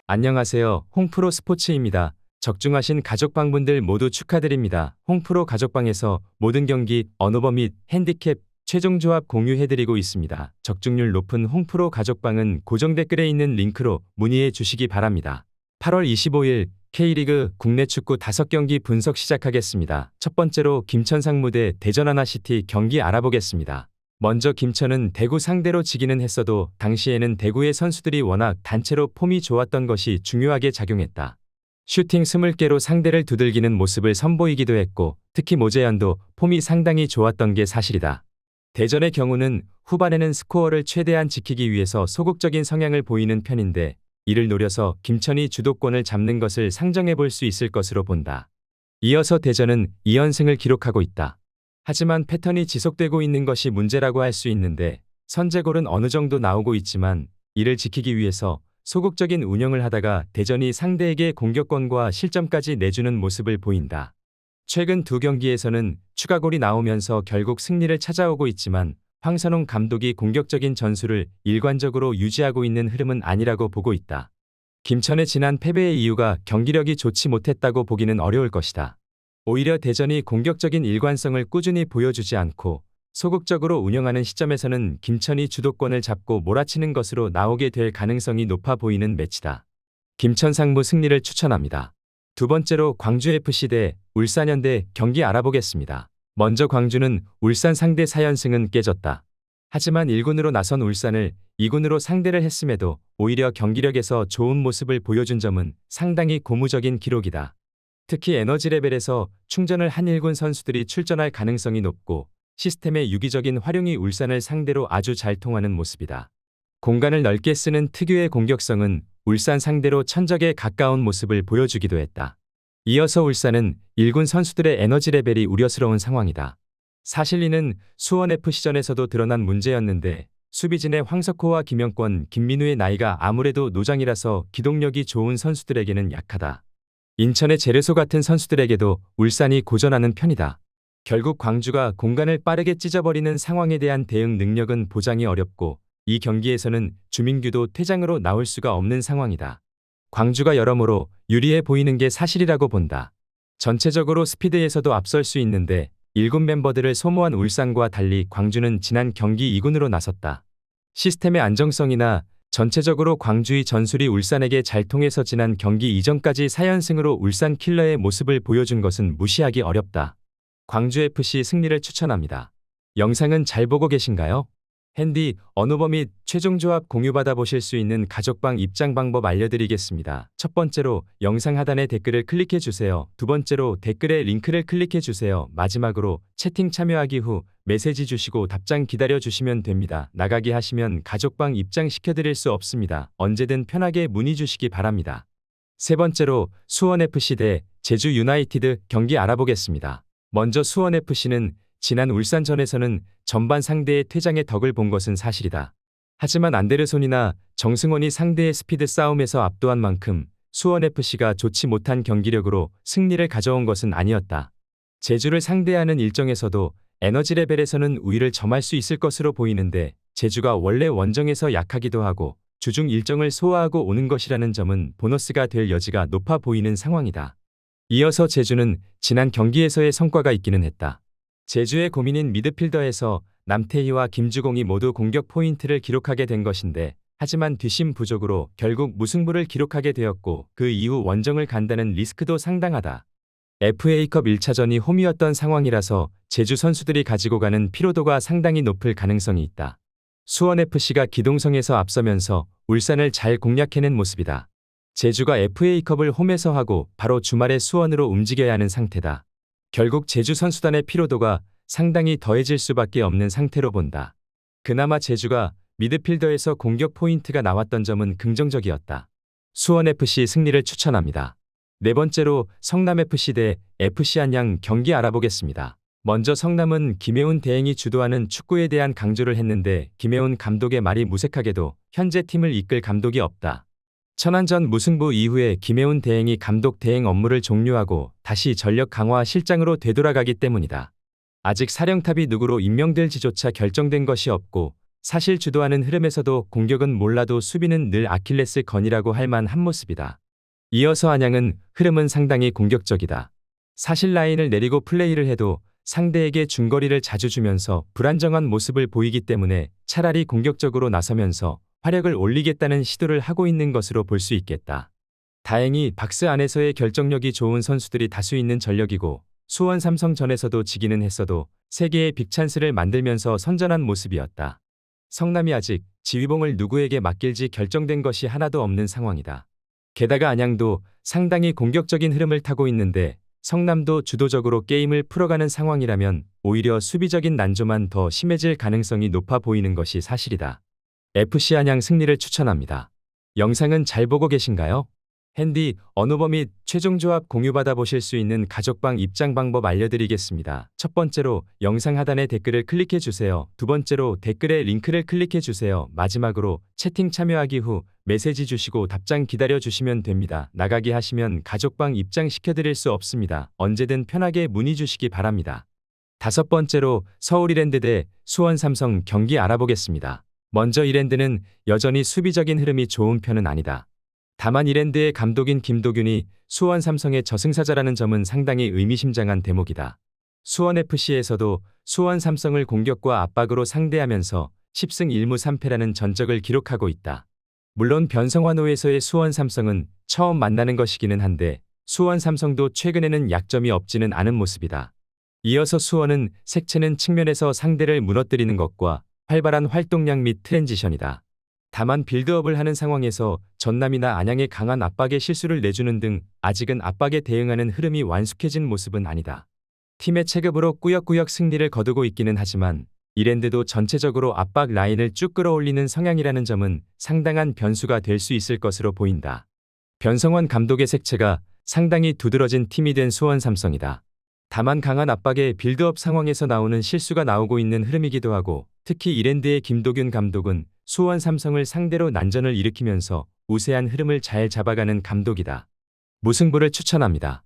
안녕하세요. 홍프로 스포츠입니다. 적중하신 가족방분들 모두 축하드립니다. 홍프로 가족방에서 모든 경기, 언오버 및 핸디캡, 최종 조합 공유해드리고 있습니다. 적중률 높은 홍프로 가족방은 고정 댓글에 있는 링크로 문의해 주시기 바랍니다. 8월 25일 K리그 국내 축구 5경기 분석 시작하겠습니다. 첫 번째로 김천 상무대 대전 하나시티 경기 알아보겠습니다. 먼저 김천은 대구 상대로 지기는 했어도 당시에는 대구의 선수들이 워낙 단체로 폼이 좋았던 것이 중요하게 작용했다. 슈팅 20개로 상대를 두들기는 모습을 선보이기도 했고 특히 모재현도 폼이 상당히 좋았던 게 사실이다. 대전의 경우는 후반에는 스코어를 최대한 지키기 위해서 소극적인 성향을 보이는 편인데 이를 노려서 김천이 주도권을 잡는 것을 상정해 볼 수 있을 것으로 본다. 이어서 대전은 2연승을 기록하고 있다. 하지만 패턴이 지속되고 있는 것이 문제라고 할 수 있는데 선제골은 어느 정도 나오고 있지만 이를 지키기 위해서 소극적인 운영을 하다가 대전이 상대에게 공격권과 실점까지 내주는 모습을 보인다. 최근 두 경기에서는 추가골이 나오면서 결국 승리를 찾아오고 있지만 황선홍 감독이 공격적인 전술을 일관적으로 유지하고 있는 흐름은 아니라고 보고 있다. 김천의 지난 패배의 이유가 경기력이 좋지 못했다고 보기는 어려울 것이다. 오히려 대전이 공격적인 일관성을 꾸준히 보여주지 않고 소극적으로 운영하는 시점에서는 김천이 주도권을 잡고 몰아치는 것으로 나오게 될 가능성이 높아 보이는 매치다. 김천 상무 승리를 추천합니다. 두 번째로 광주FC 대 울산현대 경기 알아보겠습니다. 먼저 광주는 울산 상대 4연승은 깨졌다. 하지만 1군으로 나선 울산을 2군으로 상대를 했음에도 오히려 경기력에서 좋은 모습을 보여준 점은 상당히 고무적인 기록이다. 특히 에너지 레벨에서 충전을 한 1군 선수들이 출전할 가능성이 높고 시스템의 유기적인 활용이 울산을 상대로 아주 잘 통하는 모습이다. 공간을 넓게 쓰는 특유의 공격성은 울산 상대로 천적에 가까운 모습을 보여주기도 했다. 이어서 울산은 1군 선수들의 에너지 레벨이 우려스러운 상황이다. 사실 이는 수원FC전에서도 드러난 문제였는데 수비진의 황석호와 김영권, 김민우의 나이가 아무래도 노장이라서 기동력이 좋은 선수들에게는 약하다. 인천의 제르소 같은 선수들에게도 울산이 고전하는 편이다. 결국 광주가 공간을 빠르게 찢어버리는 상황에 대한 대응 능력은 보장이 어렵고 이 경기에서는 주민규도 퇴장으로 나올 수가 없는 상황이다. 광주가 여러모로 유리해 보이는 게 사실이라고 본다. 전체적으로 스피드에서도 앞설 수 있는데 1군 멤버들을 소모한 울산과 달리 광주는 지난 경기 2군으로 나섰다. 시스템의 안정성이나 전체적으로 광주의 전술이 울산에게 잘 통해서 지난 경기 이전까지 4연승으로 울산 킬러의 모습을 보여준 것은 무시하기 어렵다. 광주FC 승리를 추천합니다. 영상은 잘 보고 계신가요? 핸디, 언오버 및 최종 조합 공유받아 보실 수 있는 가족방 입장 방법 알려드리겠습니다. 첫 번째로 영상 하단에 댓글을 클릭해 주세요. 두 번째로 댓글에 링크를 클릭해 주세요. 마지막으로 채팅 참여하기 후 메시지 주시고 답장 기다려 주시면 됩니다. 나가기 하시면 가족방 입장 시켜드릴 수 없습니다. 언제든 편하게 문의 주시기 바랍니다. 세 번째로 수원FC 대 제주 유나이티드 경기 알아보겠습니다. 먼저 수원FC는 지난 울산전에서는 전반 상대의 퇴장의 덕을 본 것은 사실이다. 하지만 안데르손이나 정승원이 상대의 스피드 싸움에서 압도한 만큼 수원FC가 좋지 못한 경기력으로 승리를 가져온 것은 아니었다. 제주를 상대하는 일정에서도 에너지 레벨에서는 우위를 점할 수 있을 것으로 보이는데 제주가 원래 원정에서 약하기도 하고 주중 일정을 소화하고 오는 것이라는 점은 보너스가 될 여지가 높아 보이는 상황이다. 이어서 제주는 지난 경기에서의 성과가 있기는 했다. 제주의 고민인 미드필더에서 남태희와 김주공이 모두 공격 포인트를 기록하게 된 것인데 하지만 뒷심 부족으로 결국 무승부를 기록하게 되었고 그 이후 원정을 간다는 리스크도 상당하다. FA컵 1차전이 홈이었던 상황이라서 제주 선수들이 가지고 가는 피로도가 상당히 높을 가능성이 있다. 수원FC가 기동성에서 앞서면서 울산을 잘 공략해낸 모습이다. 제주가 FA컵을 홈에서 하고 바로 주말에 수원으로 움직여야 하는 상태다. 결국 제주 선수단의 피로도가 상당히 더해질 수밖에 없는 상태로 본다. 그나마 제주가 미드필더에서 공격 포인트가 나왔던 점은 긍정적이었다. 수원FC 승리를 추천합니다. 네 번째로 성남FC 대 FC 안양 경기 알아보겠습니다. 먼저 성남은 김혜훈 대행이 주도하는 축구에 대한 강조를 했는데 김혜훈 감독의 말이 무색하게도 현재 팀을 이끌 감독이 없다. 천안전 무승부 이후에 김혜훈 대행이 감독 대행 업무를 종료하고 다시 전력 강화 실장으로 되돌아가기 때문이다. 아직 사령탑이 누구로 임명될지조차 결정된 것이 없고 사실 주도하는 흐름에서도 공격은 몰라도 수비는 늘 아킬레스 건이라고 할 만한 모습이다. 이어서 안양은 흐름은 상당히 공격적이다. 사실 라인을 내리고 플레이를 해도 상대에게 중거리를 자주 주면서 불안정한 모습을 보이기 때문에 차라리 공격적으로 나서면서 화력을 올리겠다는 시도를 하고 있는 것으로 볼 수 있겠다. 다행히 박스 안에서의 결정력이 좋은 선수들이 다수 있는 전력이고 수원 삼성전에서도 지기는 했어도 3개의 빅찬스를 만들면서 선전한 모습이었다. 성남이 아직 지휘봉을 누구에게 맡길지 결정된 것이 하나도 없는 상황이다. 게다가 안양도 상당히 공격적인 흐름을 타고 있는데 성남도 주도적으로 게임을 풀어가는 상황이라면 오히려 수비적인 난조만 더 심해질 가능성이 높아 보이는 것이 사실이다. FC 안양 승리를 추천합니다. 영상은 잘 보고 계신가요? 핸디, 언어버 및 최종 조합 공유받아 보실 수 있는 가족방 입장 방법 알려드리겠습니다. 첫 번째로 영상 하단에 댓글을 클릭해 주세요. 두 번째로 댓글에 링크를 클릭해 주세요. 마지막으로 채팅 참여하기 후 메시지 주시고 답장 기다려 주시면 됩니다. 나가기 하시면 가족방 입장 시켜드릴 수 없습니다. 언제든 편하게 문의 주시기 바랍니다. 다섯 번째로 서울 이랜드 대 수원 삼성 경기 알아보겠습니다. 먼저 이랜드는 여전히 수비적인 흐름이 좋은 편은 아니다. 다만 이랜드의 감독인 김도균이 수원 삼성의 저승사자라는 점은 상당히 의미심장한 대목이다. 수원FC에서도 수원 삼성을 공격과 압박으로 상대하면서 10승 1무 3패라는 전적을 기록하고 있다. 물론 변성환호에서의 수원 삼성은 처음 만나는 것이기는 한데 수원 삼성도 최근에는 약점이 없지는 않은 모습이다. 이어서 수원은 색채는 측면에서 상대를 무너뜨리는 것과 활발한 활동량 및 트랜지션이다. 다만 빌드업을 하는 상황에서 전남이나 안양의 강한 압박에 실수를 내주는 등 아직은 압박에 대응하는 흐름이 완숙해진 모습은 아니다. 팀의 체급으로 꾸역꾸역 승리를 거두고 있기는 하지만 이랜드도 전체적으로 압박 라인을 쭉 끌어올리는 성향이라는 점은 상당한 변수가 될 수 있을 것으로 보인다. 변성환 감독의 색채가 상당히 두드러진 팀이 된 수원 삼성이다. 다만 강한 압박에 빌드업 상황에서 나오는 실수가 나오고 있는 흐름이기도 하고 특히 이랜드의 김도균 감독은 수원 삼성을 상대로 난전을 일으키면서 우세한 흐름을 잘 잡아가는 감독이다. 무승부를 추천합니다.